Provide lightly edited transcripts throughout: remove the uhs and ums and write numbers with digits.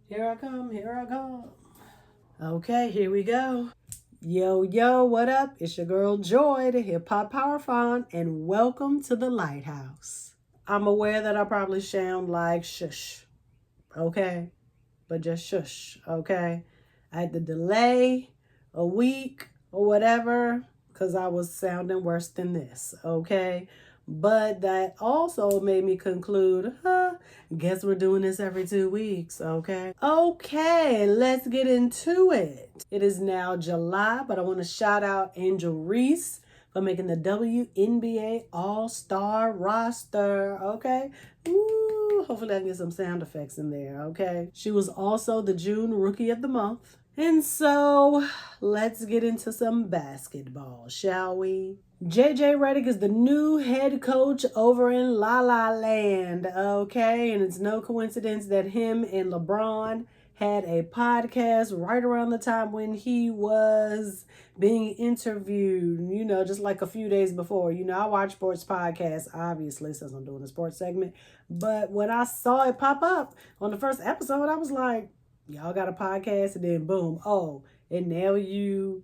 Here I come, here I come. Okay, here we go. Yo, yo, what up? It's your girl Joy, the Hip Hop Power Font, and welcome to the Lighthouse. I'm aware that I probably sound like shush, okay? But just shush, okay? I had to delay a week or whatever because I was sounding worse than this, okay? But that also made me conclude, guess we're doing this every 2 weeks, okay? Okay, let's get into it. It is now July, but I want to shout out Angel Reese for making the WNBA All-Star roster, okay? Ooh, hopefully I can get some sound effects in there, okay? She was also the June Rookie of the Month. And so, let's get into some basketball, shall we? JJ Redick is the new head coach over in La La Land, okay? And it's no coincidence that him and Lebron had a podcast right around the time when he was being interviewed, just like a few days before. I watch sports podcasts, obviously, since I'm doing a sports segment. But when I saw it pop up on the first episode, I was like, y'all got a podcast? And then boom, and now you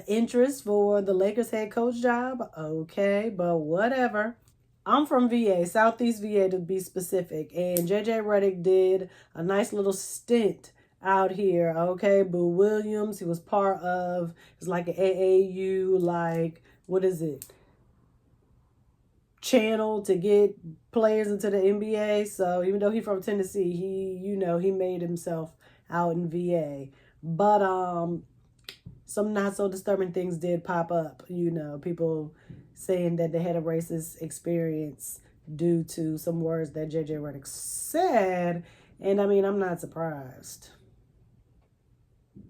interest for the Lakers head coach job? Okay, but whatever. I'm from VA, Southeast VA to be specific, and JJ Redick did a nice little stint out here, okay? Boo Williams, he was part of, it's like an AAU, like, what is it? Channel to get players into the NBA. So even though he's from Tennessee, he made himself out in VA. But some not so disturbing things did pop up, people saying that they had a racist experience due to some words that JJ Redick said. And I mean, I'm not surprised.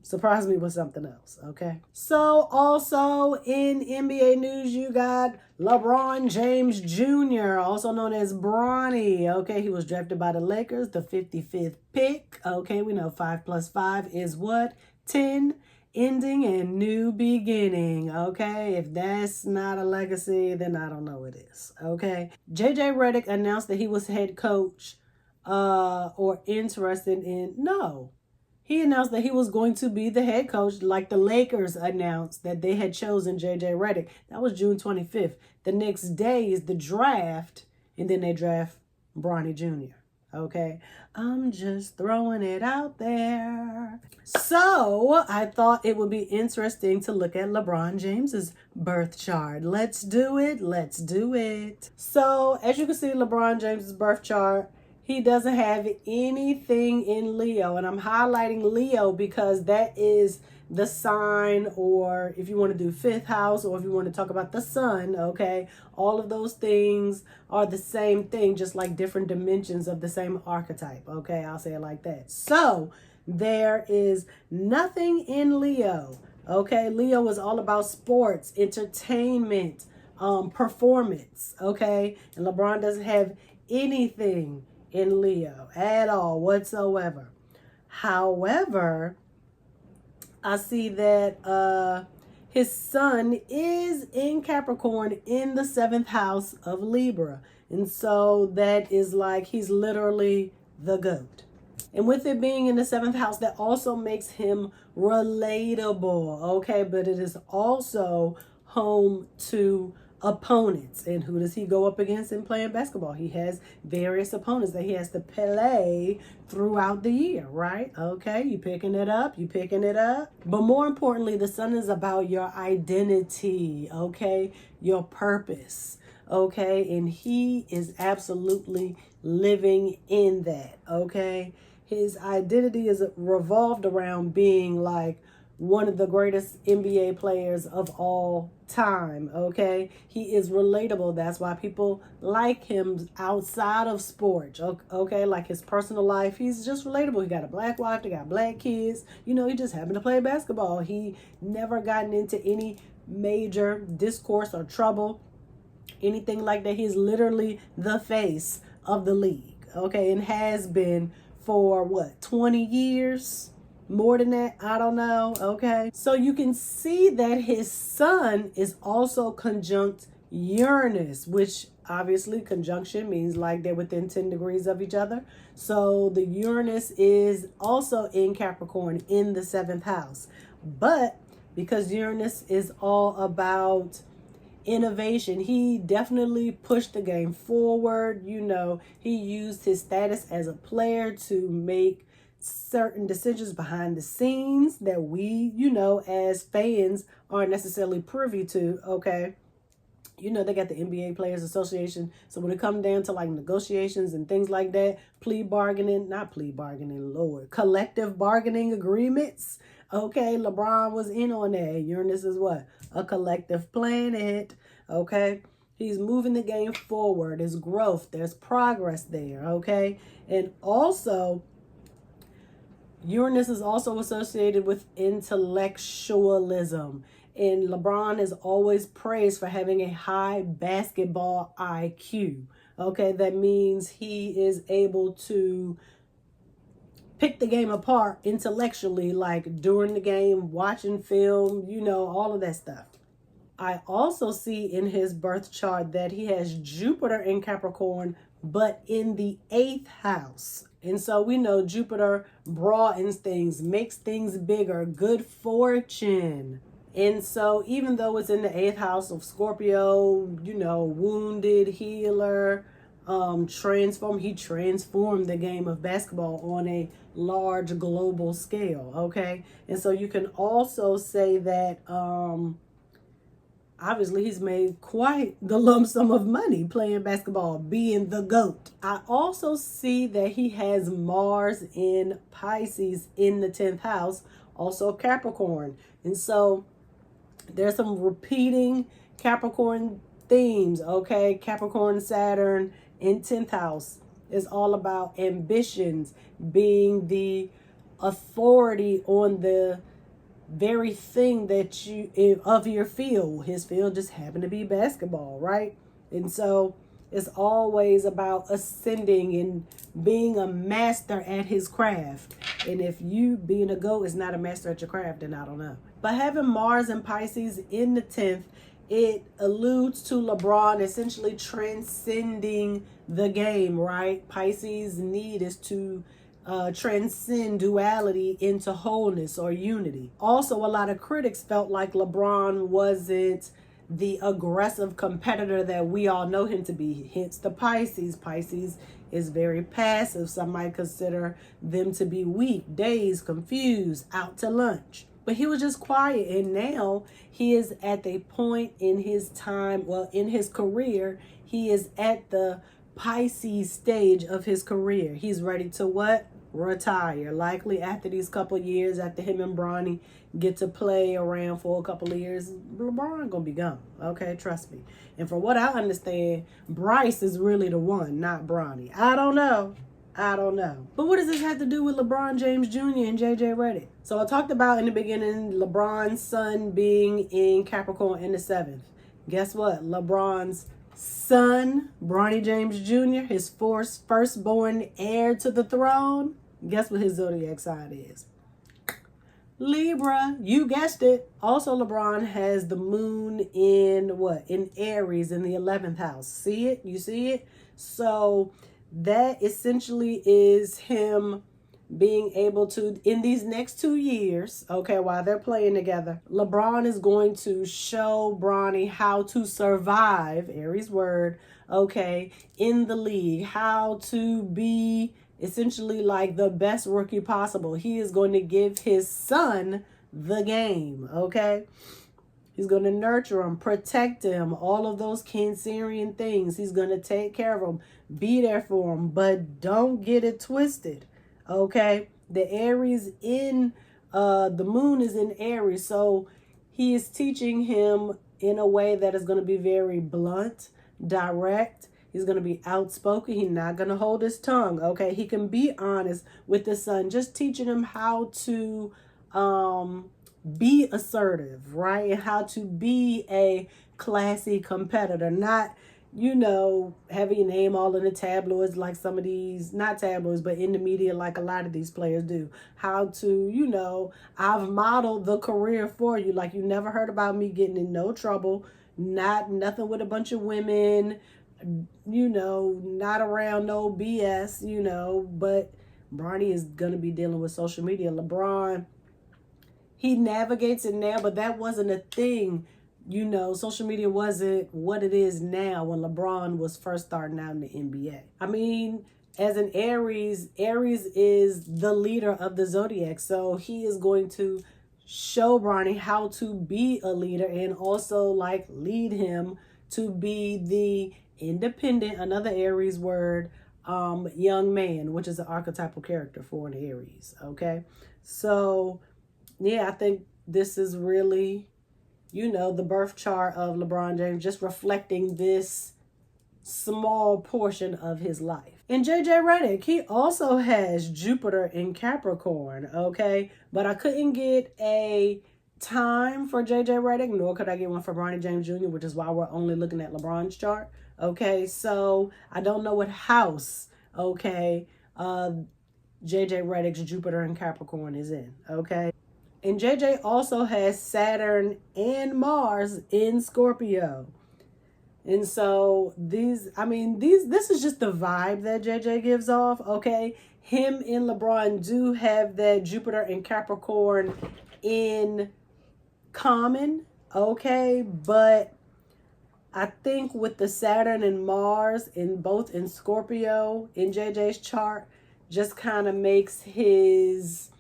Surprise me with something else, okay? So also in NBA news, you got LeBron James Jr., also known as Bronny, okay? He was drafted by the Lakers, the 55th pick, okay? We know 5 plus 5 is what? 10. Ending and new beginning, okay? If that's not a legacy, then I don't know what is, okay? JJ Redick announced that he was head coach or interested in, no. He announced that he was going to be the head coach, like the Lakers announced that they had chosen JJ Redick. That was June 25th. The next day is the draft, and then they draft Bronny Jr., okay? I'm just throwing it out there. So I thought it would be interesting to look at LeBron James's birth chart. Let's do it. Let's do it. So as you can see, LeBron James's birth chart, he doesn't have anything in Leo. And I'm highlighting Leo because that is the sign, or if you want to do fifth house, or if you want to talk about the sun, okay? All of those things are the same thing, just like different dimensions of the same archetype, okay? I'll say it like that. So there is nothing in Leo, okay? Leo is all about sports, entertainment, performance, okay? And LeBron doesn't have anything in Leo at all whatsoever. However, I see that his sun is in Capricorn in the 7th house of Libra. And so that is like he's literally the GOAT. And with it being in the 7th house, that also makes him relatable, okay? But it is also home to opponents. And who does he go up against in playing basketball? He has various opponents that he has to play throughout the year, right? Okay, you picking it up, But more importantly, the sun is about your identity, okay? Your purpose, okay? And he is absolutely living in that, okay? His identity is revolved around being like one of the greatest NBA players of all time, okay? He is relatable. That's why people like him outside of sports, okay? Like his personal life, he's just relatable. He got a black wife, they got black kids. He just happened to play basketball. He never gotten into any major discourse or trouble, anything like that. He's literally the face of the league, okay? And has been for 20 years? More than that, I don't know, okay? So you can see that his sun is also conjunct Uranus, which obviously conjunction means like they're within 10 degrees of each other. So the Uranus is also in Capricorn in the 7th house. But because Uranus is all about innovation, he definitely pushed the game forward. You know, he used his status as a player to make certain decisions behind the scenes that we, you know, as fans aren't necessarily privy to. Okay, you know, they got the NBA Players Association. So when it comes down to like negotiations and things like that, collective bargaining agreements. Okay, LeBron was in on that. Uranus is what? A collective planet. Okay, he's moving the game forward. There's growth, there's progress there. Okay, and also Uranus is also associated with intellectualism. And LeBron is always praised for having a high basketball IQ. Okay, that means he is able to pick the game apart intellectually, like during the game, watching film, you know, all of that stuff. I also see in his birth chart that he has Jupiter in Capricorn, but in the 8th house. And so we know Jupiter broadens things, makes things bigger, good fortune. And so even though it's in the 8th house of Scorpio, you know, wounded, healer, he transformed the game of basketball on a large global scale. Okay. And so you can also say that, obviously he's made quite the lump sum of money playing basketball, being the GOAT. I also see that he has Mars in Pisces in the 10th house, also Capricorn. And so there's some repeating Capricorn themes, okay? Capricorn, Saturn in 10th house is all about ambitions, being the authority on the very thing that of your field. His field just happened to be basketball, right? And so it's always about ascending and being a master at his craft. And if you being a GOAT is not a master at your craft, then I don't know. But having Mars and Pisces in the 10th, it alludes to LeBron essentially transcending the game, right? Pisces' need is to transcend duality into wholeness or unity. Also, a lot of critics felt like LeBron wasn't the aggressive competitor that we all know him to be. Hence the Pisces. Pisces is very passive. Some might consider them to be weak, dazed, confused, out to lunch. But he was just quiet, and now he is at the point in his time, well, in his career, he is at the Pisces stage of his career. He's ready to what? Retire. Likely after these couple of years, after him and Bronny get to play around for a couple of years, LeBron gonna be gone. Okay, trust me. And from what I understand, Bryce is really the one, not Bronny. I don't know. But what does this have to do with LeBron James Jr. and JJ Redick? So I talked about in the beginning LeBron's son being in Capricorn in the 7th. Guess what? LeBron's son, Bronny James Jr., his firstborn heir to the throne, guess what his zodiac sign is? Libra. You guessed it. Also, LeBron has the moon in what? In Aries in the 11th house. See it? You see it? So that essentially is him being able to, in these next 2 years, okay, while they're playing together, LeBron is going to show Bronny how to survive, Aries word, okay, in the league, how to be essentially like the best rookie possible. He is going to give his son the game, okay? He's going to nurture him, protect him, all of those Cancerian things. He's going to take care of him, be there for him, but don't get it twisted. Okay, the Aries in the moon is in Aries, so he is teaching him in a way that is going to be very blunt, direct. He's going to be outspoken. He's not going to hold his tongue. Okay, he can be honest with his son, just teaching him how to be assertive, right? And how to be a classy competitor, not you know, having your name all in the tabloids like some of these, not tabloids, but in the media like a lot of these players do. How to, you know, I've modeled the career for you. Like, you never heard about me getting in no trouble, nothing with a bunch of women, you know, not around no BS, you know, but Bronny is going to be dealing with social media. LeBron, he navigates it now, but that wasn't a thing. You know, social media wasn't what it is now when LeBron was first starting out in the NBA. I mean, as an Aries, Aries is the leader of the zodiac. So he is going to show Bronny how to be a leader and also like lead him to be the independent, another Aries word, young man, which is an archetypal character for an Aries. Okay. So yeah, I think this is really, you know, the birth chart of LeBron James, just reflecting this small portion of his life. And JJ Redick, he also has Jupiter in Capricorn, okay? But I couldn't get a time for JJ Redick, nor could I get one for Bronny James Jr., which is why we're only looking at LeBron's chart, okay? So I don't know what house, okay, JJ Redick's Jupiter in Capricorn is in, okay? And JJ also has Saturn and Mars in Scorpio. And so this is just the vibe that JJ gives off, okay? Him and LeBron do have that Jupiter and Capricorn in common, okay? But I think with the Saturn and Mars in both in Scorpio in JJ's chart, just kind of makes his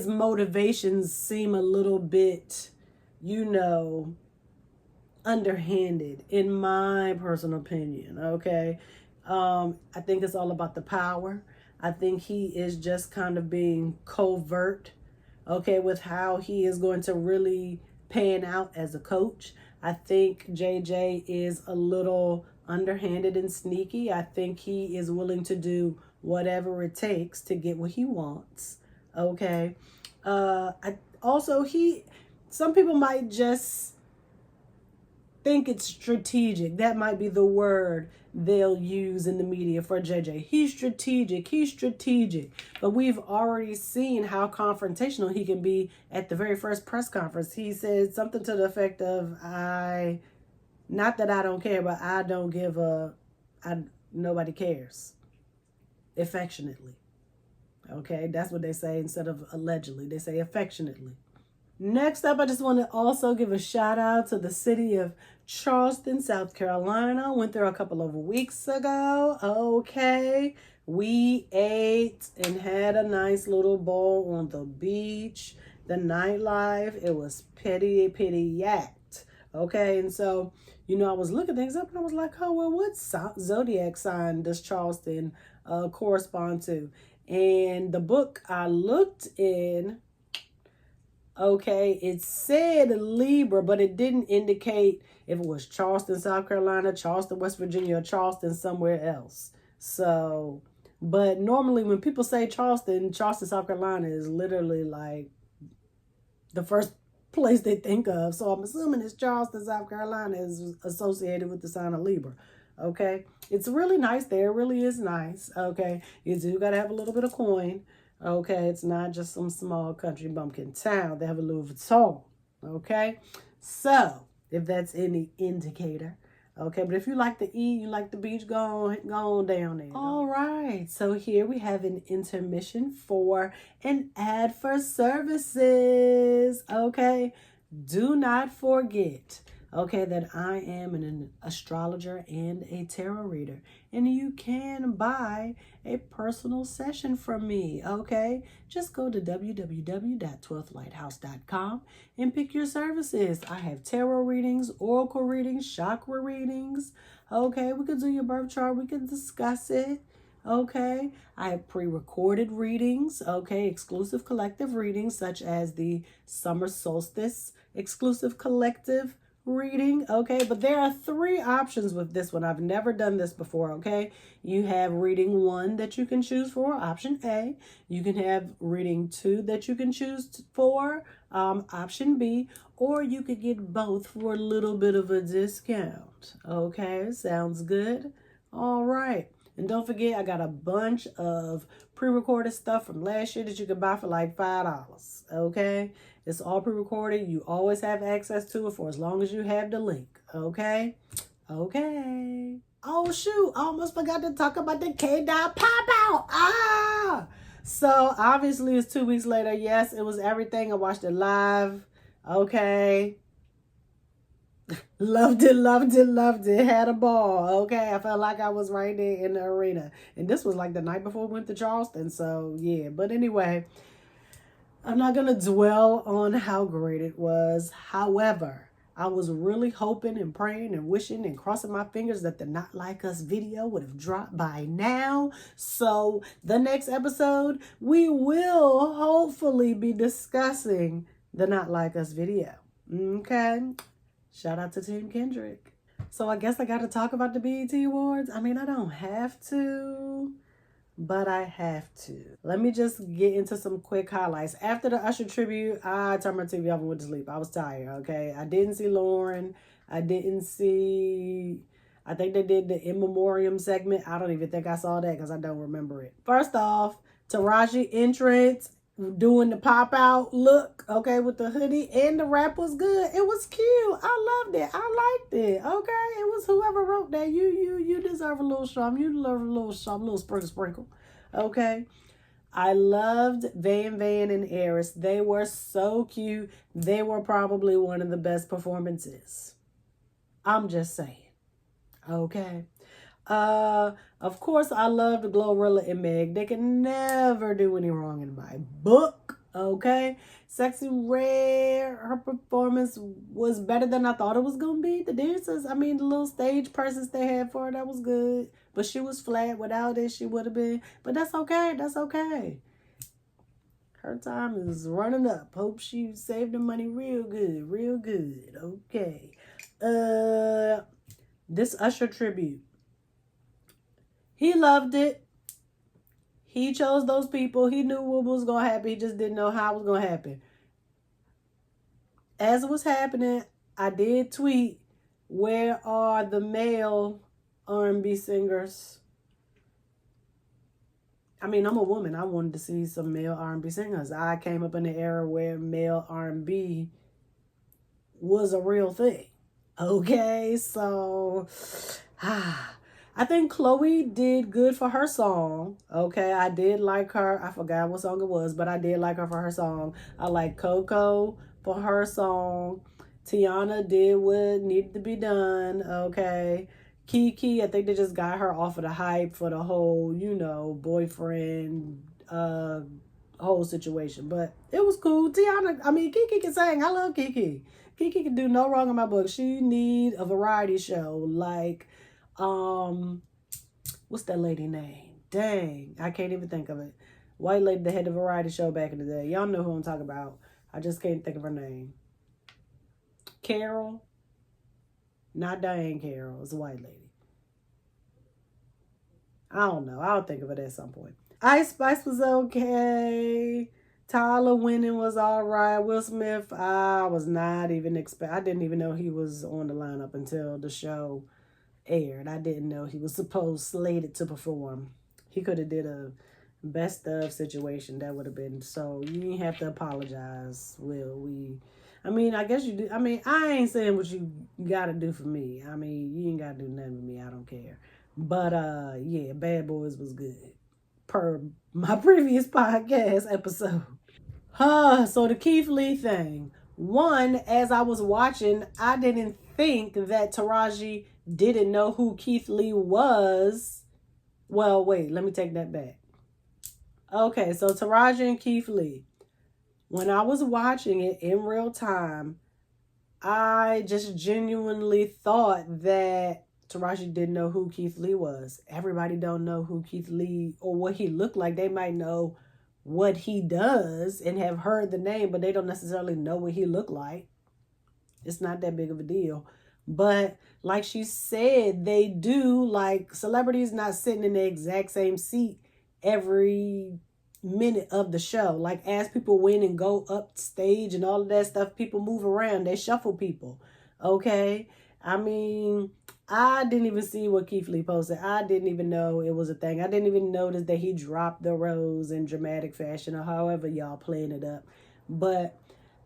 motivations seem a little bit, you know, underhanded, in my personal opinion, okay? I think it's all about the power. I think he is just kind of being covert, okay, with how he is going to really pan out as a coach. I think JJ is a little underhanded and sneaky. I think he is willing to do whatever it takes to get what he wants. Okay. Some people might just think it's strategic. That might be the word they'll use in the media for JJ. He's strategic. But we've already seen how confrontational he can be at the very first press conference. He said something to the effect of, not that I don't care, but I don't give nobody cares. Affectionately. Okay, that's what they say instead of allegedly. They say affectionately. Next up, I just want to also give a shout out to the city of Charleston, South Carolina. Went there a couple of weeks ago. Okay, we ate and had a nice little bowl on the beach. The nightlife, it was pretty yacked. Okay, and so, you know, I was looking things up and I was like, oh, well, what zodiac sign does Charleston correspond to? And the book I looked in, okay, it said Libra, but it didn't indicate if it was Charleston, South Carolina, Charleston, West Virginia, or Charleston somewhere else. So, but normally when people say Charleston, South Carolina is literally like the first place they think of. So I'm assuming it's Charleston, South Carolina is associated with the sign of Libra. Okay, it's really nice there. It really is nice. Okay, you do got to have a little bit of coin. Okay, it's not just some small country bumpkin town. They have a Louis Vuitton. Okay, so if that's any indicator. Okay, but if you like to eat, you like the beach, go on down there. All right, so here we have an intermission for an ad for services. Okay, do not forget, okay, that I am an astrologer and a tarot reader, and you can buy a personal session from me, okay? Just go to www.12thlighthouse.com and pick your services. I have tarot readings, oracle readings, chakra readings, okay? We could do your birth chart. We could discuss it, okay? I have pre-recorded readings, okay? Exclusive collective readings, such as the summer solstice exclusive collective reading, okay? But there are 3 options with this one. I've never done this before, okay? You have reading 1 that you can choose for, option A. You can have reading 2 that you can choose for, Option B, or you could get both for a little bit of a discount. Okay, sounds good. All right. And don't forget, I got a bunch of pre-recorded stuff from last year that you can buy for like $5. Okay, it's all pre-recorded. You always have access to it for as long as you have the link. Okay. Okay. Oh shoot, I almost forgot to talk about the K-Dot pop out. So obviously it's 2 weeks later. Yes, it was everything. I watched it live. Okay. Loved it, loved it, loved it. Had a ball. Okay. I felt like I was right there in the arena. And this was like the night before we went to Charleston. So yeah. But anyway, I'm not going to dwell on how great it was. However, I was really hoping and praying and wishing and crossing my fingers that the Not Like Us video would have dropped by now. So the next episode, we will hopefully be discussing the Not Like Us video. Okay. Shout out to Team Kendrick. So I guess I got to talk about the BET Awards. I mean, I don't have to, but I have to. Let me just get into some quick highlights. After the Usher tribute, I turned my TV off and went to sleep. I was tired, okay? I didn't see Lauren. I think they did the In Memoriam segment. I don't even think I saw that because I don't remember it. First off, Taraji entrance, doing the pop out look, okay, with the hoodie, and the rap was good. It was cute. I loved it. I liked it. Okay, it was whoever wrote that. You deserve a little shum. You deserve a little shum, a little sprinkle. Okay. I loved Van and Eris. They were so cute. They were probably one of the best performances. I'm just saying. Okay. Of course, I loved Glorilla and Meg. They can never do any wrong in my book. Okay. Sexy Red, her performance was better than I thought it was going to be. The dancers, I mean, the little stage presence they had for her, that was good. But she was flat. Without it, she would have been. But that's okay. That's okay. Her time is running up. Hope she saved the money real good. Real good. Okay. This Usher tribute. He loved it. He chose those people. He knew what was going to happen. He just didn't know how it was going to happen. As it was happening, I did tweet, where are the male R&B singers? I mean, I'm a woman. I wanted to see some male R&B singers. I came up in the era where male R&B was a real thing. Okay, so I think Chloe did good for her song. Okay, I did like her. I forgot what song it was, but I did like her for her song. I like Coco for her song. Tiana did what needed to be done. Okay. Kiki, I think they just got her off of the hype for the whole, boyfriend, whole situation. But it was cool. Kiki can sing. I love Kiki. Kiki can do no wrong in my book. She need a variety show. Like, what's that lady name? Dang, I can't even think of it. White lady that had the variety show back in the day. Y'all know who I'm talking about. I just can't think of her name. Carol. Not Diane Carroll. It's a white lady. I don't know. I'll think of it at some point. Ice Spice was okay. Tyler winning was all right. Will Smith, I was not even I didn't even know he was on the lineup until the show aired. I didn't know he was slated to perform. He could have did a best of situation. That would have been so. You didn't have to apologize, Will. I guess you do. I ain't saying what you gotta do for me. You ain't gotta do nothing for me. I don't care. But yeah, Bad Boys was good. Per my previous podcast episode. So the Keith Lee thing. One, as I was watching, I didn't think that Taraji didn't know who Keith Lee was. Well, wait, let me take that back. Okay, so Taraji and Keith Lee. When I was watching it in real time, I just genuinely thought that Taraji didn't know who Keith Lee was. Everybody don't know who Keith Lee or what he looked like. They might know what he does and have heard the name, but they don't necessarily know what he looked like. It's not that big of a deal. But like she said, they do, like, celebrities not sitting in the exact same seat every minute of the show. Like, as people win and go up stage and all of that stuff, people move around. They shuffle people. Okay? I mean, I didn't even see what Keith Lee posted. I didn't even know it was a thing. I didn't even notice that he dropped the rose in dramatic fashion, or however y'all playing it up. But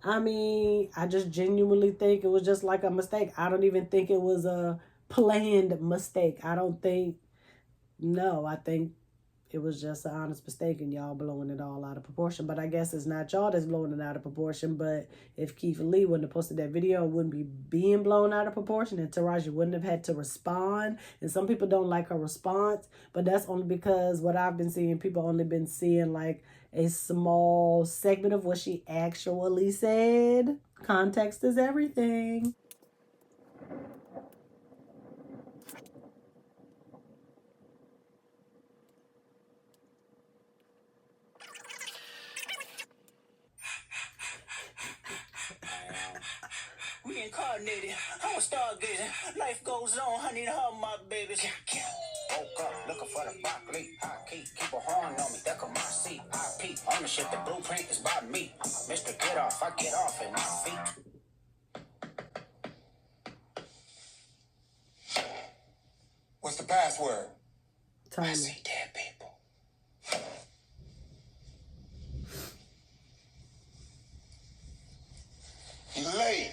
I mean, I just genuinely think it was just like a mistake. I don't even think it was a planned mistake. I don't think, no, I think it was just an honest mistake and y'all blowing it all out of proportion. But I guess it's not y'all that's blowing it out of proportion. But if Keith Lee wouldn't have posted that video, it wouldn't be being blown out of proportion, and Taraji wouldn't have had to respond. And some people don't like her response, but that's only because what I've been seeing, people only been seeing like a small segment of what she actually said. Context is everything. Reincarnated, I'm a stargazer. Life goes on, honey, to all my babies. Woke up looking for the broccoli. I keep a horn on me, that my seat. I peep ownership, the blueprint is by me. Mr. Get Off, I get off at my feet. What's the password? Tell I me. see dead people. You late.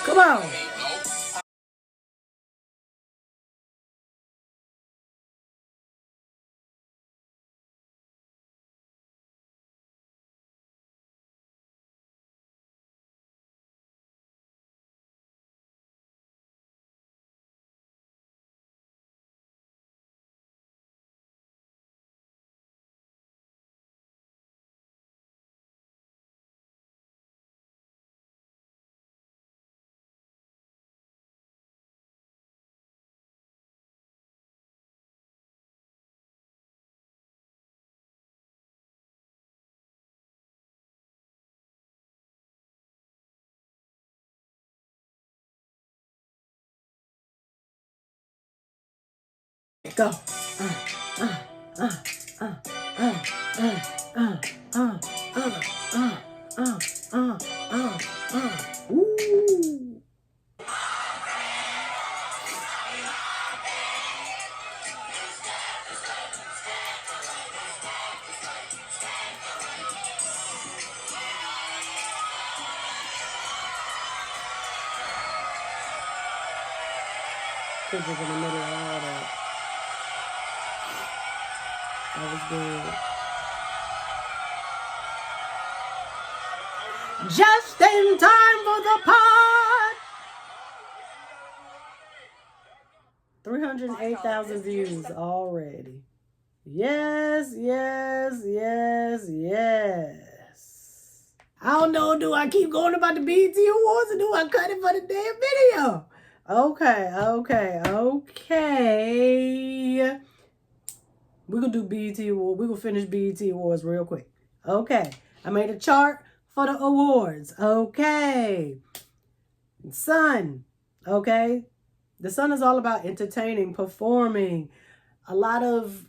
Come on. Go. Uh, uh, uh, uh, uh, uh, uh, uh, uh, uh, Ooh. Kids was in the middle of all that. That was good. Just in time for the pod. 308,000 views already. Yes, yes, yes, yes. I don't know, do I keep going about the BET Awards or do I cut it for the damn video? Okay. We're going to do BET Awards. We're going to finish BET Awards real quick. Okay. I made a chart for the awards. Okay. Sun. Okay. The Sun is all about entertaining, performing. A lot of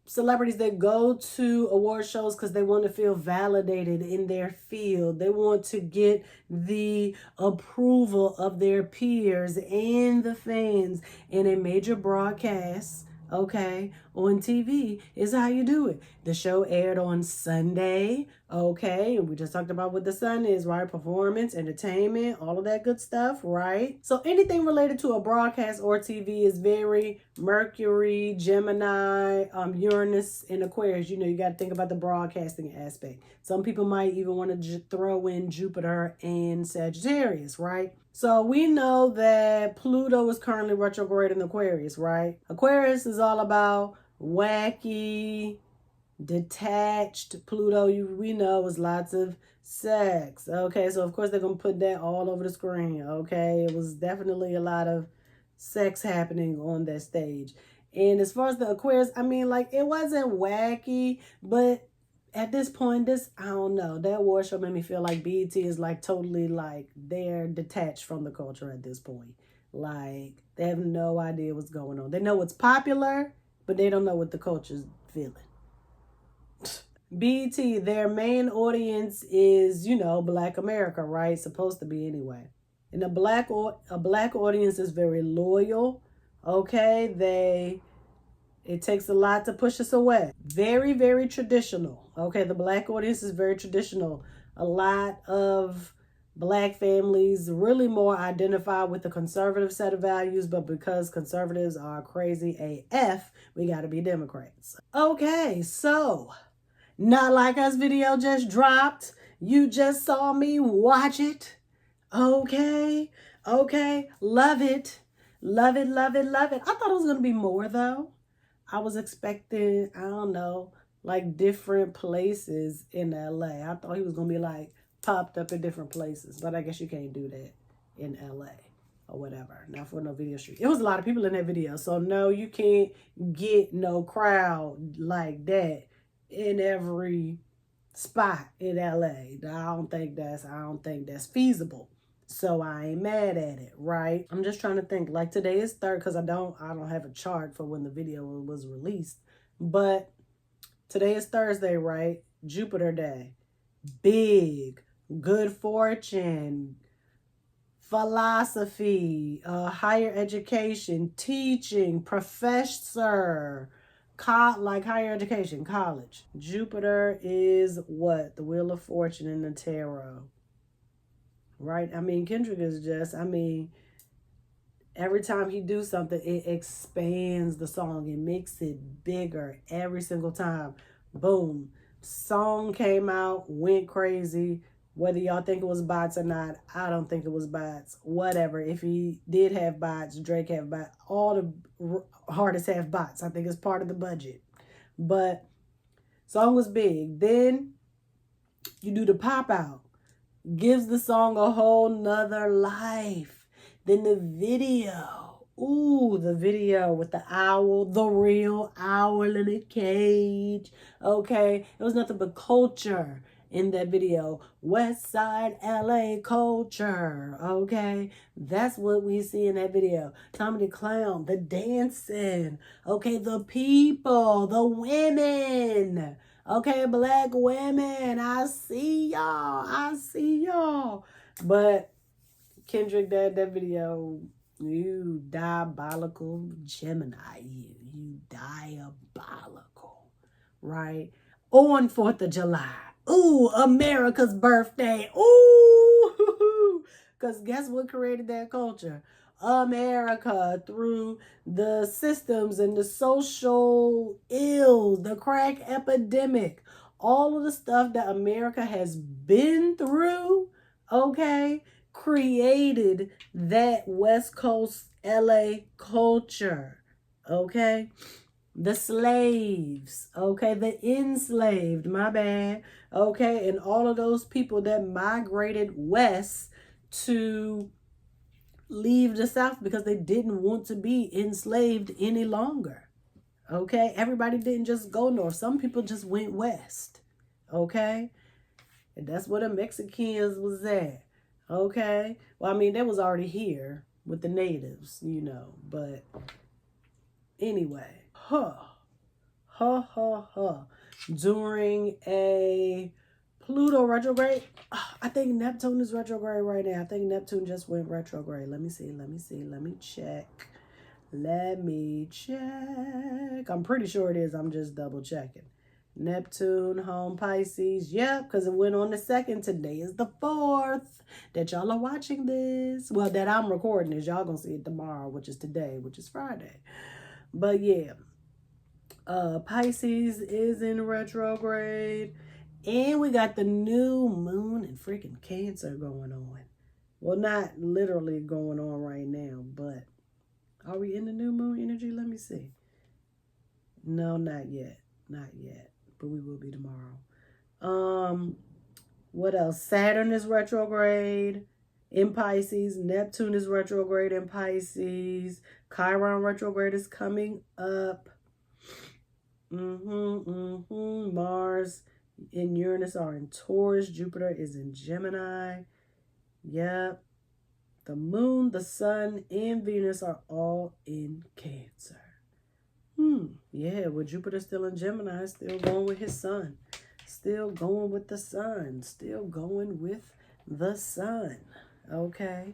celebrities that go to award shows because they want to feel validated in their field. They want to get the approval of their peers and the fans. And a major broadcast, okay, on TV is how you do it. The show aired on Sunday, okay, and we just talked about what the Sun is, right? Performance, entertainment, all of that good stuff, right? So anything related to a broadcast or TV is very Mercury, Gemini, Uranus, and Aquarius. You know, you got to think about the broadcasting aspect. Some people might even want to throw in Jupiter and Sagittarius, right? So we know that Pluto is currently retrograde in Aquarius, right? Aquarius is all about wacky, detached. Pluto, we know, is lots of sex. Okay, so of course they're going to put that all over the screen. Okay, it was definitely a lot of sex happening on that stage. And as far as the Aquarius, I mean, like, it wasn't wacky, but at this point, I don't know, that award show made me feel like BET is like totally like they're detached from the culture at this point. Like, they have no idea what's going on. They know what's popular, but they don't know what the culture's feeling. BET, their main audience is, Black America, right? Supposed to be anyway. And a black audience is very loyal. Okay, it takes a lot to push us away. Very, very traditional. Okay, the black audience is very traditional. A lot of black families really more identify with the conservative set of values, but because conservatives are crazy AF, we got to be Democrats. Okay, so Not Like Us video just dropped. You just saw me watch it. Okay, love it. Love it, love it, love it. I thought it was going to be more though. I was expecting, I don't know, like different places in LA. I thought he was going to be like popped up in different places, but I guess you can't do that in LA or whatever. Not for no video shoot. It was a lot of people in that video, so no, you can't get no crowd like that in every spot in LA. I don't think that's feasible. So I ain't mad at it, right? I'm just trying to think. Like today is third because I don't have a chart for when the video was released. But today is Thursday, right? Jupiter Day. Big, good fortune, philosophy, higher education, teaching, professor, like higher education, college. Jupiter is what? The Wheel of Fortune in the tarot. Right? I mean, Kendrick is just, every time he do something, it expands the song. It makes it bigger every single time. Boom. Song came out, went crazy. Whether y'all think it was bots or not, I don't think it was bots. Whatever. If he did have bots, Drake have bots. All the artists have bots. I think it's part of the budget. But song was big. Then you do the pop out. Gives the song a whole nother life. Then the video. Ooh, the video with the owl, the real owl in a cage. Okay, it was nothing but culture in that video. West Side LA culture. Okay, that's what we see in that video. Tommy the Clown, the dancing. Okay, the people, the women. Okay, black women, I see y'all. But Kendrick, that video, you diabolical Gemini, you diabolical, right? On 4th of July. Ooh, America's birthday. Ooh, because guess what created that culture? America, through the systems and the social ills, the crack epidemic, all of the stuff that America has been through, okay, created that West Coast LA culture, okay? The slaves, okay, the enslaved, my bad, okay, and all of those people that migrated west to leave the South because they didn't want to be enslaved any longer. Okay, everybody didn't just go north. Some people just went west. Okay, and that's where the Mexicans was at. Okay, well, I mean, they was already here with the natives, but anyway, during a Pluto retrograde. I think Neptune is retrograde right now. I think Neptune just went retrograde. Let me see. Let me check. I'm pretty sure it is. I'm just double checking. Neptune, home Pisces. Yep, because it went on the 2nd. Today is the 4th that y'all are watching this. Well, that I'm recording this. Y'all gonna see it tomorrow, which is today, which is Friday. But yeah, Pisces is in retrograde. And we got the new moon and freaking Cancer going on. Well, not literally going on right now, but are we in the new moon energy? Let me see. No, not yet. Not yet. But we will be tomorrow. What else? Saturn is retrograde in Pisces. Neptune is retrograde in Pisces. Chiron retrograde is coming up. Mars and Uranus are in Taurus. Jupiter is in Gemini. Yep. The moon, the sun, and Venus are all in Cancer. Yeah, with Jupiter still in Gemini, still going with his sun. Still going with the sun. Still going with the sun. Okay.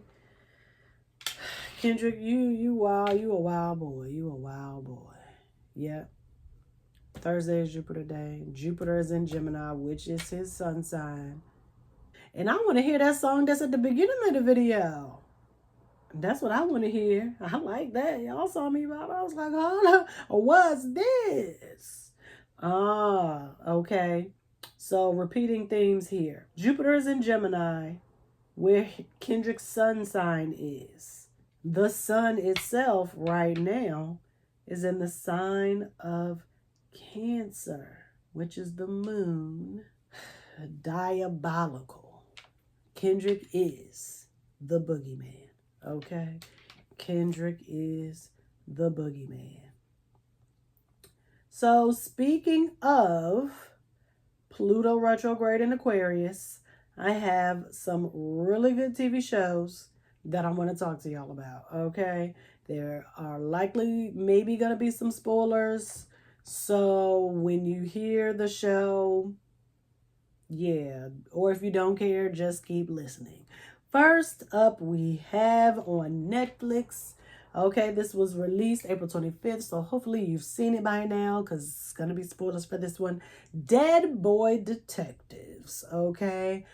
Kendrick, you a wild boy. You a wild boy. Yep. Thursday is Jupiter day. Jupiter is in Gemini, which is his sun sign. And I want to hear that song that's at the beginning of the video. That's what I want to hear. I like that. Y'all saw me, Bob. I was like, hold on. What's this? Okay. So repeating themes here. Jupiter is in Gemini, where Kendrick's sun sign is. The sun itself right now is in the sign of Cancer, which is the moon. Diabolical. Kendrick is the boogeyman. Okay? Kendrick is the boogeyman. So speaking of Pluto retrograde in Aquarius, I have some really good TV shows that I want to talk to y'all about. Okay? There are likely maybe going to be some spoilers. So when you hear the show, yeah, or if you don't care, just keep listening. First up, we have on Netflix. Okay, this was released April 25th, so hopefully you've seen it by now because it's going to be spoilers for this one. Dead Boy Detectives. Okay,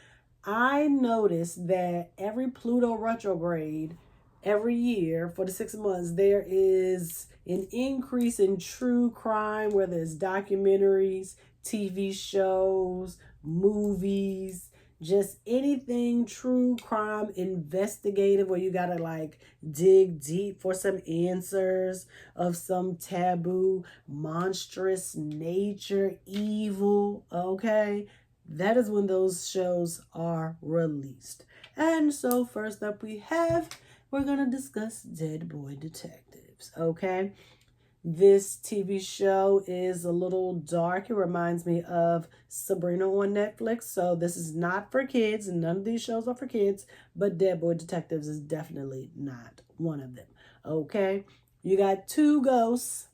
I noticed that every Pluto retrograde, every year for the 6 months, there is an increase in true crime, whether it's documentaries, TV shows, movies, just anything true crime investigative where you gotta like dig deep for some answers of some taboo, monstrous nature, evil. Okay, that is when those shows are released. And so first up we're gonna discuss Dead Boy Detectives. Okay, this TV show is a little dark. It reminds me of Sabrina on Netflix. So this is not for kids, and none of these shows are for kids, but Dead Boy Detectives is definitely not one of them. Okay? You got two ghosts.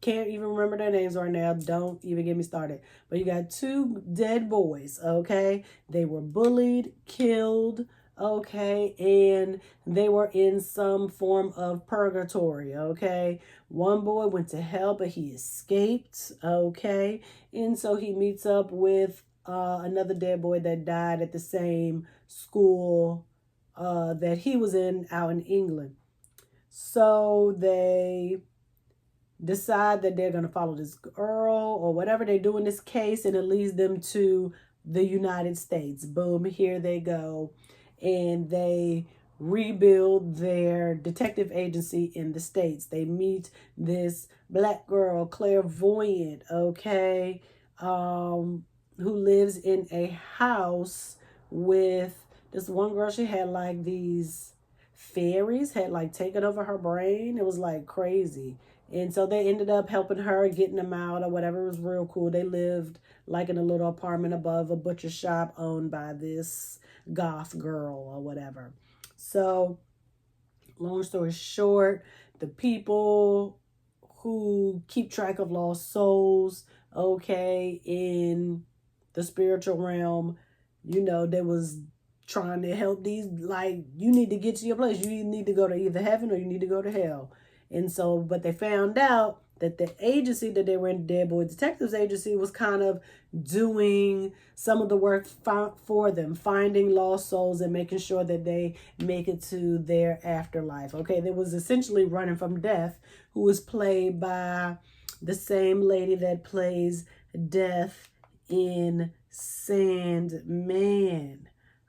Can't even remember their names right now. Don't even get me started. But you got two dead boys, okay? They were bullied, killed, okay, and they were in some form of purgatory, okay? One boy went to hell, but he escaped, okay? And so he meets up with another dead boy that died at the same school that he was in out in England. So they decide that they're going to follow this girl or whatever they do in this case, and it leads them to the United States. Boom, here they go. And they rebuild their detective agency in the States. They meet this black girl, clairvoyant, okay, who lives in a house with this one girl. She had like these fairies had like taken over her brain. It was like crazy. And so they ended up helping her, getting them out or whatever. It was real cool. They lived like in a little apartment above a butcher shop owned by this goth girl or whatever. So long story short, the people who keep track of lost souls, okay, in the spiritual realm, you know, they was trying to help these, like, you need to get to your place. You need to go to either heaven or you need to go to hell. And so, but they found out that the agency that they were in, Dead Boy Detectives Agency, was kind of doing some of the work for them, finding lost souls and making sure that they make it to their afterlife. Okay, they was essentially running from death, who was played by the same lady that plays Death in Sandman.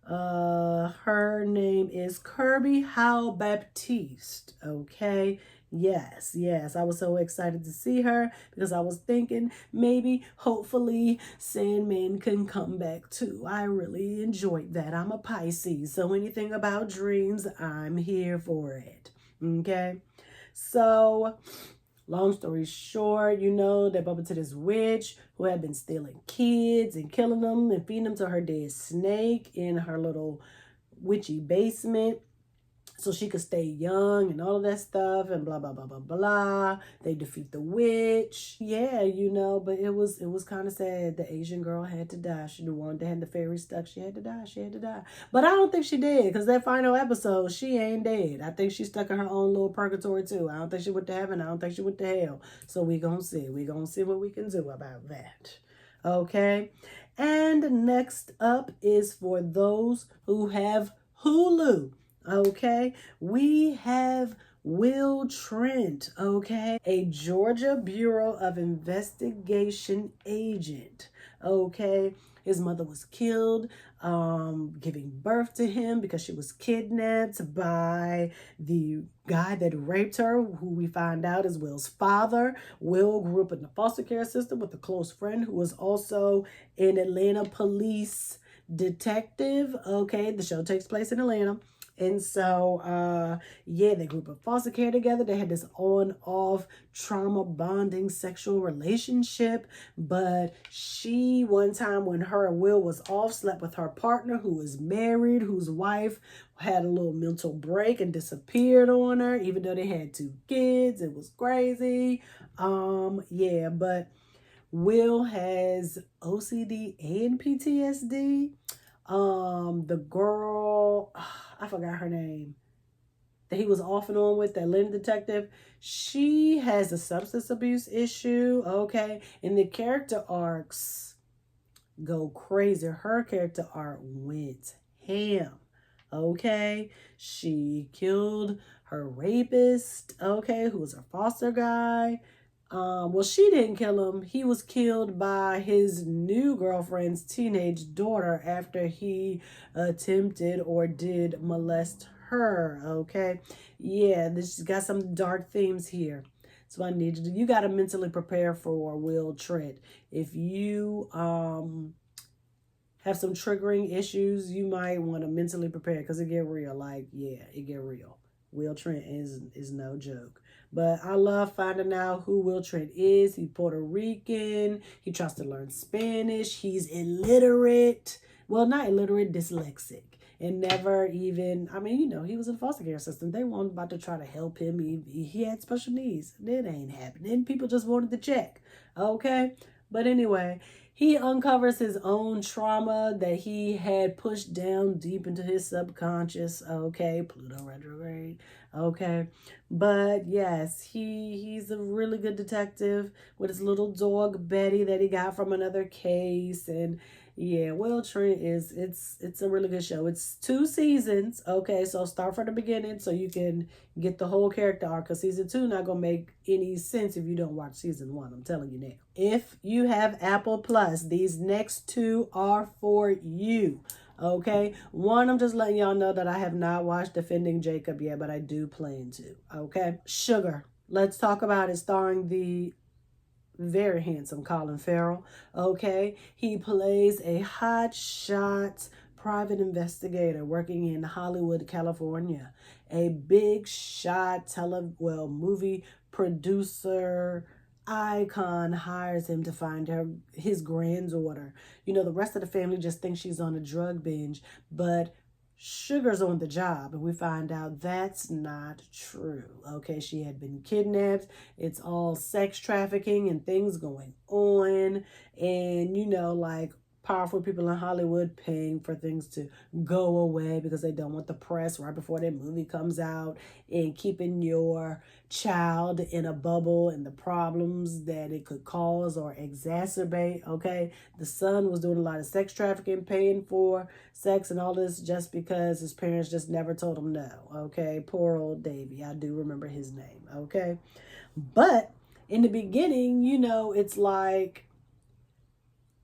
Her name is Kirby Howe Baptiste. Okay. Yes. I was so excited to see her because I was thinking maybe, hopefully, Sandman can come back too. I really enjoyed that. I'm a Pisces, so anything about dreams, I'm here for it. Okay. So, long story short, you know, they bump into this witch who had been stealing kids and killing them and feeding them to her dead snake in her little witchy basement. so she could stay young and all of that stuff and blah blah blah blah blah. They defeat the witch. Yeah, but it was kind of sad. The Asian girl had to die. She the one that had the fairy stuck. She had to die. She had to die. But I don't think she did, because that final episode, she ain't dead. I think she's stuck in her own little purgatory too. I don't think she went to heaven. I don't think she went to hell. So we gonna see. We gonna see what we can do about that. Okay. And next up is for those who have Hulu. Okay, we have Will Trent, okay, a Georgia Bureau of Investigation agent, okay. His mother was killed giving birth to him because she was kidnapped by the guy that raped her, who we find out is Will's father. Will grew up in the foster care system with a close friend who was also an Atlanta police detective, okay. The show takes place in Atlanta. And so, they grew up in foster care together. They had this on-off trauma bonding sexual relationship. But she, one time when her and Will was off, slept with her partner who was married, whose wife had a little mental break and disappeared on her, even though they had 2 kids. It was crazy. But Will has OCD and PTSD. The girl, I forgot her name, that he was off and on with, that Lynn detective, she has a substance abuse issue, okay? And the character arcs go crazy. Her character arc went ham, okay? She killed her rapist, okay, who was her foster guy. She didn't kill him. He was killed by his new girlfriend's teenage daughter after he attempted or did molest her, okay? Yeah, this got some dark themes here. So I need you got to mentally prepare for Will Trent. If you have some triggering issues, you might want to mentally prepare, because it get real. Like, yeah, it get real. Will Trent is no joke. But I love finding out who Will Trent is. He's Puerto Rican. He tries to learn Spanish. He's illiterate. Well, not illiterate, dyslexic. And never even, he was in the foster care system. They weren't about to try to help him. He had special needs. It ain't happening. People just wanted to check. Okay? But anyway, he uncovers his own trauma that he had pushed down deep into his subconscious. Okay, Pluto retrograde. Okay, but yes, he's a really good detective with his little dog Betty that he got from another case. And yeah, Will Trent it's a really good show. It's 2 seasons. Okay, so start from the beginning so you can get the whole character arc, because season 2 not gonna make any sense if you don't watch season 1. I'm telling you now. If you have Apple Plus, these next 2 are for you. Okay, 1, I'm just letting y'all know that I have not watched Defending Jacob yet, but I do plan to. Okay, Sugar. Let's talk about it, starring the very handsome Colin Farrell. Okay, he plays a hotshot private investigator working in Hollywood, California. A big shot movie producer icon hires him to find his granddaughter. The rest of the family just thinks she's on a drug binge, but Sugar's on the job, and we find out that's not true. Okay, she had been kidnapped. It's all sex trafficking and things going on, and like powerful people in Hollywood paying for things to go away because they don't want the press right before their movie comes out, and keeping your child in a bubble and the problems that it could cause or exacerbate. Okay, the son was doing a lot of sex trafficking, paying for sex and all this just because his parents just never told him no. Okay, poor old Davy. I do remember his name. Okay, but in the beginning, it's like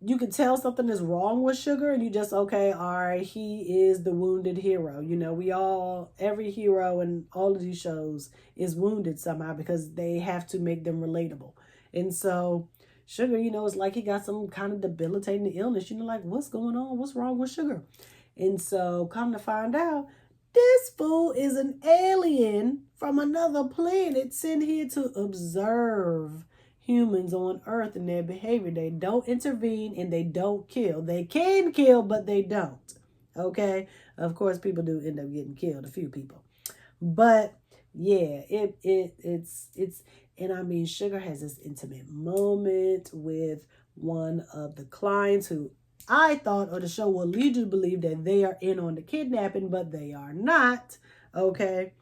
you can tell something is wrong with Sugar, and you just, okay, all right, he is the wounded hero. Every hero in all of these shows is wounded somehow because they have to make them relatable. And so Sugar, it's like he got some kind of debilitating illness. Like, what's going on? What's wrong with Sugar? And so come to find out, this fool is an alien from another planet sent here to observe humans on Earth and their behavior. They don't intervene and they don't kill. They can kill, but they don't. Okay? Of course, people do end up getting killed, a few people. But yeah, it's and I mean, Sugar has this intimate moment with one of the clients who I thought, or the show will lead you to believe that they are in on the kidnapping, but they are not. Okay.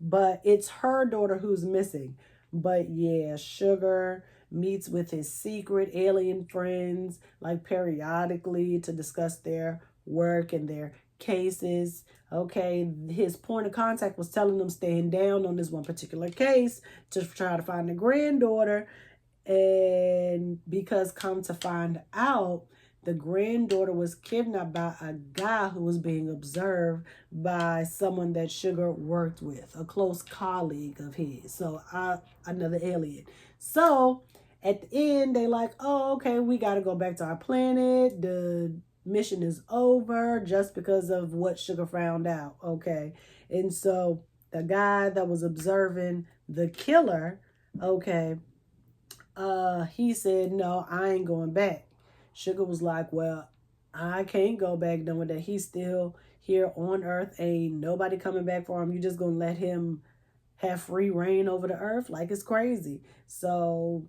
But it's her daughter who's missing. But yeah, Sugar meets with his secret alien friends like periodically to discuss their work and their cases. Okay, his point of contact was telling them staying down on this one particular case to try to find the granddaughter. And because come to find out, the granddaughter was kidnapped by a guy who was being observed by someone that Sugar worked with, a close colleague of his. So another alien. So at the end, they like, oh, okay, we got to go back to our planet. The mission is over just because of what Sugar found out. Okay. And so the guy that was observing the killer, okay, he said, no, I ain't going back. Sugar was like, well, I can't go back knowing that he's still here on Earth. Ain't nobody coming back for him. You just gonna let him have free reign over the Earth? Like, it's crazy. So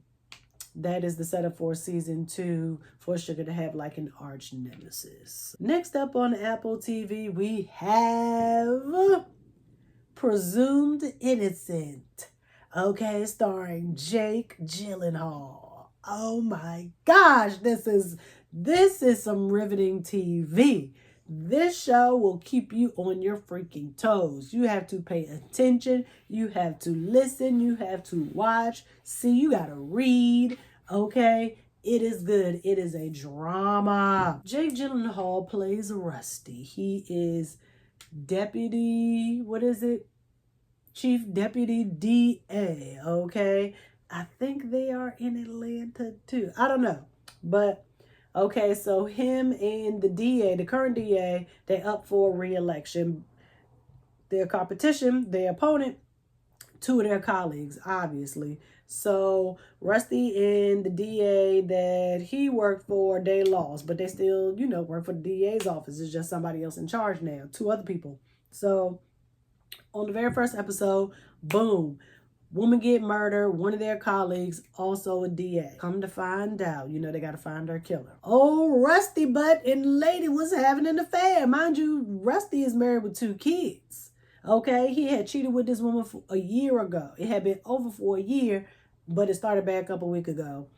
that is the setup for season 2 for Sugar to have like an arch nemesis. Next up on Apple TV, we have Presumed Innocent. Okay, starring Jake Gyllenhaal. Oh my gosh, this is some riveting TV. This show will keep you on your freaking toes. You have to pay attention. You have to listen. You have to watch. See, you got to read. Okay? It is good. It is a drama. Jake Gyllenhaal plays Rusty. He is deputy, what is it? Chief Deputy DA, okay? I think they are in Atlanta too. I don't know. But okay, so him and the DA, the current DA, they up for re-election. Their competition, their opponent, two of their colleagues, obviously. So Rusty and the DA that he worked for, they lost, but they still, work for the DA's office. It's just somebody else in charge now, two other people. So on the very first episode, boom, woman get murdered, one of their colleagues, also a DA. Come to find out, they got to find their killer. Oh, Rusty Butt and lady was having an affair. Mind you, Rusty is married with 2 kids. Okay, he had cheated with this woman for a year ago. It had been over for a year, but it started back up a week ago.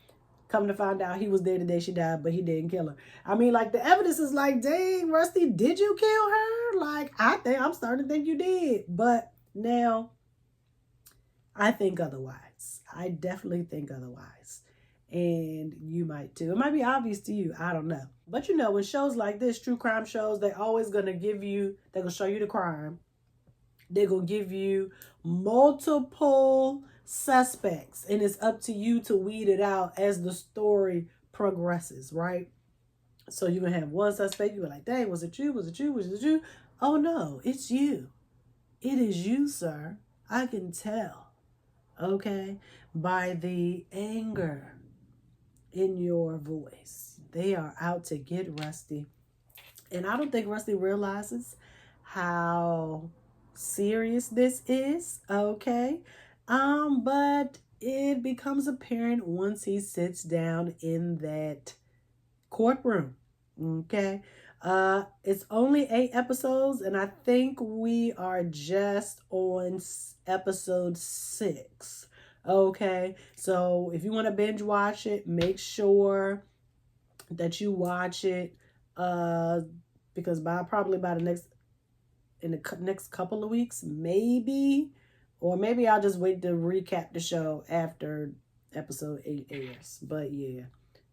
Come to find out, he was there the day she died, but he didn't kill her. I mean, like, the evidence is like, dang, Rusty, did you kill her? Like, I'm starting to think you did. But now, I think otherwise. I definitely think otherwise. And you might too. It might be obvious to you. I don't know. But when shows like this, true crime shows, they're always going to they're going to show you the crime. They're going to give you multiple suspects, and it's up to you to weed it out as the story progresses, right? So you're going to have one suspect, you're like, dang, was it you? Was it you? Was it you? Oh no, it's you. It is you, sir. I can tell, okay, by the anger in your voice. They are out to get Rusty. And I don't think Rusty realizes how serious this is, okay? But it becomes apparent once he sits down in that courtroom, okay? It's only 8 episodes, and I think we are just on episode 6, okay? So if you want to binge watch it, make sure that you watch it, because probably by the next couple of weeks, maybe, or maybe I'll just wait to recap the show after episode 8 airs. But yeah,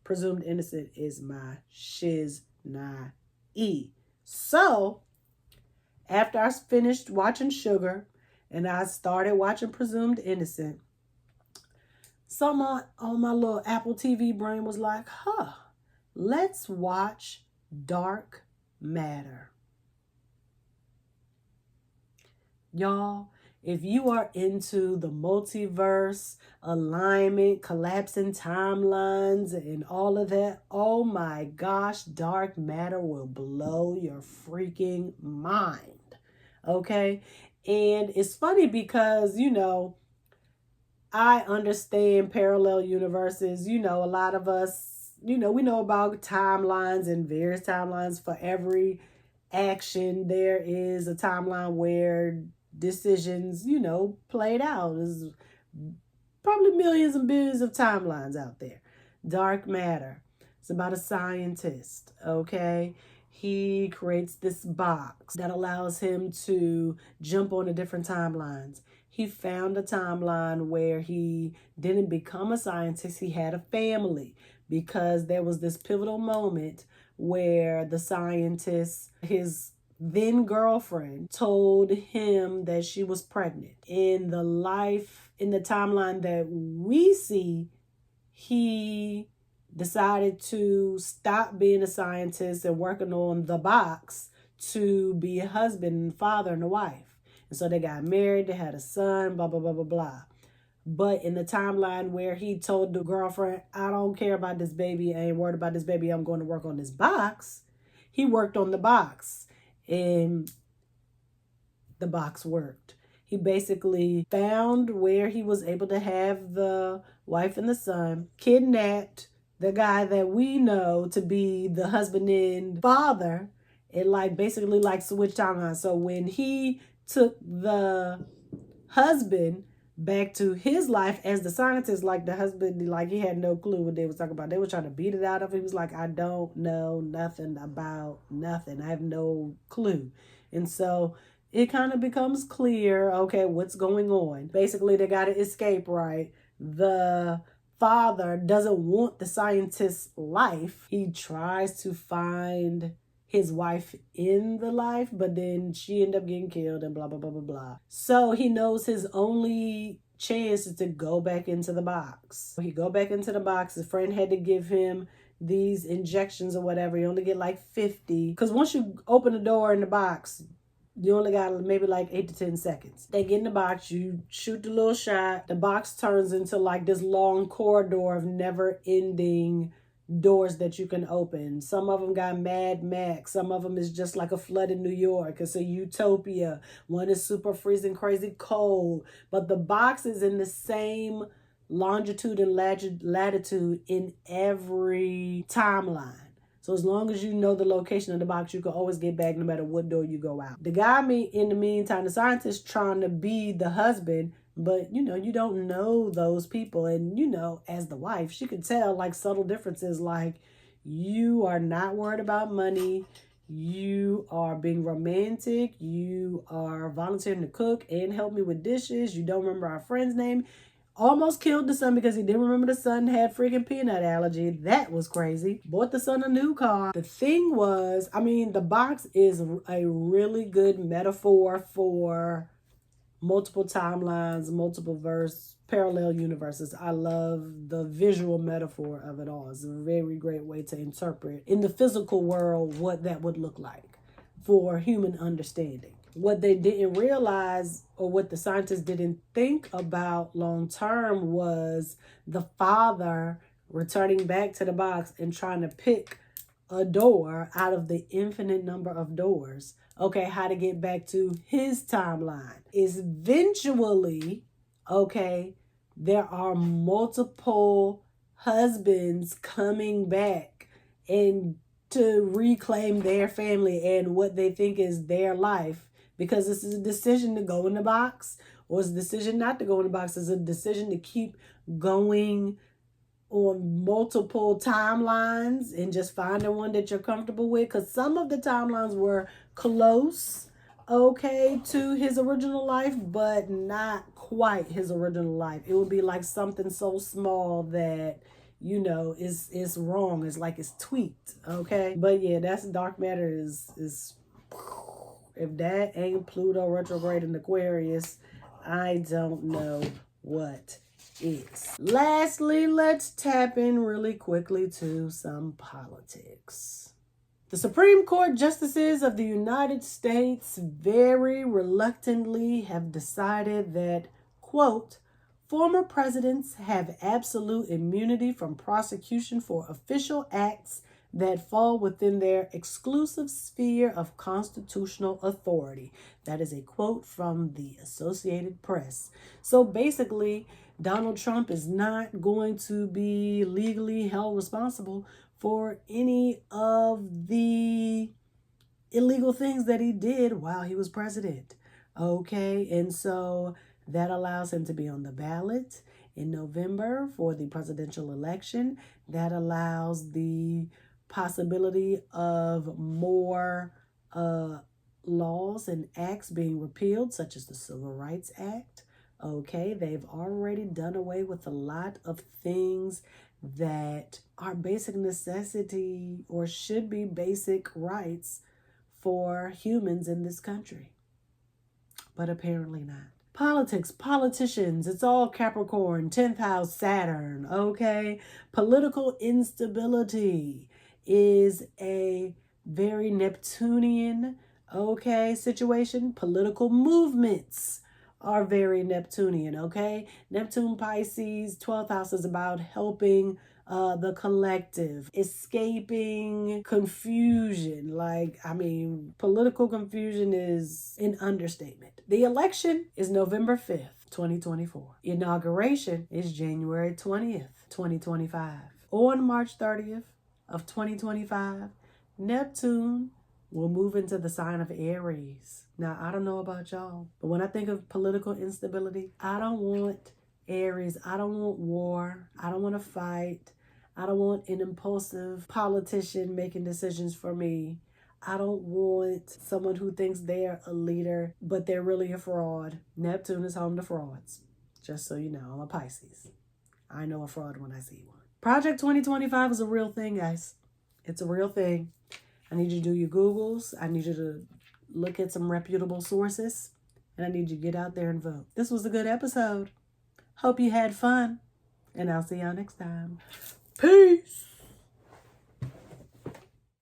Presumed Innocent is my shiz nah e. So after I finished watching Sugar and I started watching Presumed Innocent, someone on my little Apple TV brain was like, let's watch Dark Matter. Y'all, if you are into the multiverse, alignment, collapsing timelines, and all of that, oh my gosh, Dark Matter will blow your freaking mind. Okay? And it's funny because, I understand parallel universes. A lot of us, we know about timelines and various timelines. For every action, there is a timeline where decisions, played out. There's probably millions and billions of timelines out there. Dark matter. It's about a scientist, okay? He creates this box that allows him to jump on to different timelines. He found a timeline where he didn't become a scientist, he had a family, because there was this pivotal moment where the scientist, his then girlfriend, told him that she was pregnant. In the timeline that we see, he decided to stop being a scientist and working on the box to be a husband and father and a wife. And so they got married, they had a son, blah, blah, blah, blah, blah. But in the timeline where he told the girlfriend, I don't care about this baby, I ain't worried about this baby, I'm going to work on this box, he worked on the box and the box worked. He basically found where he was able to have the wife and the son, kidnapped the guy that we know to be the husband and father, and basically switched timelines. So when he took the husband back to his life as the scientist, the husband, he had no clue what they was talking about. They were trying to beat it out of him. He was like, I don't know nothing about nothing. I have no clue. And so it kind of becomes clear, okay, what's going on. Basically, they got to escape, right? The father doesn't want the scientist's life. He tries to find his wife in the life, but then she ended up getting killed and blah, blah, blah, blah, blah. So he knows his only chance is to go back into the box. He go back into the box. His friend had to give him these injections or whatever. You only get 50. Because once you open the door in the box, you only got maybe 8 to 10 seconds. They get in the box, you shoot the little shot. The box turns into this long corridor of never ending doors that you can open. Some of them got Mad Max. Some of them is just like a flood in New York. It's a utopia. One is super freezing crazy cold. But the box is in the same longitude and latitude in every timeline. So as long as you know the location of the box, you can always get back no matter what door you go out. The guy, in the meantime, the scientist trying to be the husband, but you don't know those people. And as the wife, she could tell subtle differences, you are not worried about money. You are being romantic. You are volunteering to cook and help me with dishes. You don't remember our friend's name. Almost killed the son because he didn't remember the son had freaking peanut allergy. That was crazy. Bought the son a new car. The thing was, the box is a really good metaphor for multiple timelines, multiple parallel universes. I love the visual metaphor of it all. It's a very great way to interpret in the physical world what that would look like for human understanding. What they didn't realize, or what the scientists didn't think about long term, was the father returning back to the box and trying to pick a door out of the infinite number of doors. Okay, how to get back to his timeline. Eventually, okay, there are multiple husbands coming back and to reclaim their family and what they think is their life. Because this is a decision to go in the box, or it's a decision not to go in the box. It's a decision to keep going on multiple timelines and just finding one that you're comfortable with. Because some of the timelines were close, okay, to his original life, but not quite his original life. It would be something so small that is wrong. It's it's tweaked, okay? But yeah, that's dark matter is if that ain't Pluto retrograde in Aquarius, I don't know what is. Lastly, let's tap in really quickly to some politics. The Supreme Court Justices of the United States very reluctantly have decided that, quote, former presidents have absolute immunity from prosecution for official acts that fall within their exclusive sphere of constitutional authority. That is a quote from the Associated Press. So basically, Donald Trump is not going to be legally held responsible for any of the illegal things that he did while he was president. Okay, and so that allows him to be on the ballot in November for the presidential election. That allows the possibility of more laws and acts being repealed, such as the Civil Rights Act. Okay, they've already done away with a lot of things that are basic necessity or should be basic rights for humans in this country. But apparently not. Politics, politicians, it's all Capricorn, 10th house Saturn, okay? Political instability is a very Neptunian, okay, situation. Political movements are very Neptunian, okay? Neptune Pisces, 12th house is about helping the collective, escaping confusion. Political confusion is an understatement. The election is November 5th, 2024. Inauguration is January 20th, 2025. On March 30th of 2025, Neptune will move into the sign of Aries. Now, I don't know about y'all, but when I think of political instability, I don't want Aries. I don't want war. I don't want to fight. I don't want an impulsive politician making decisions for me. I don't want someone who thinks they're a leader, but they're really a fraud. Neptune is home to frauds. Just so you know, I'm a Pisces. I know a fraud when I see one. Project 2025 is a real thing, guys. It's a real thing. I need you to do your Googles. I need you to look at some reputable sources. And I need you to get out there and vote. This was a good episode. Hope you had fun. And I'll see y'all next time. Peace.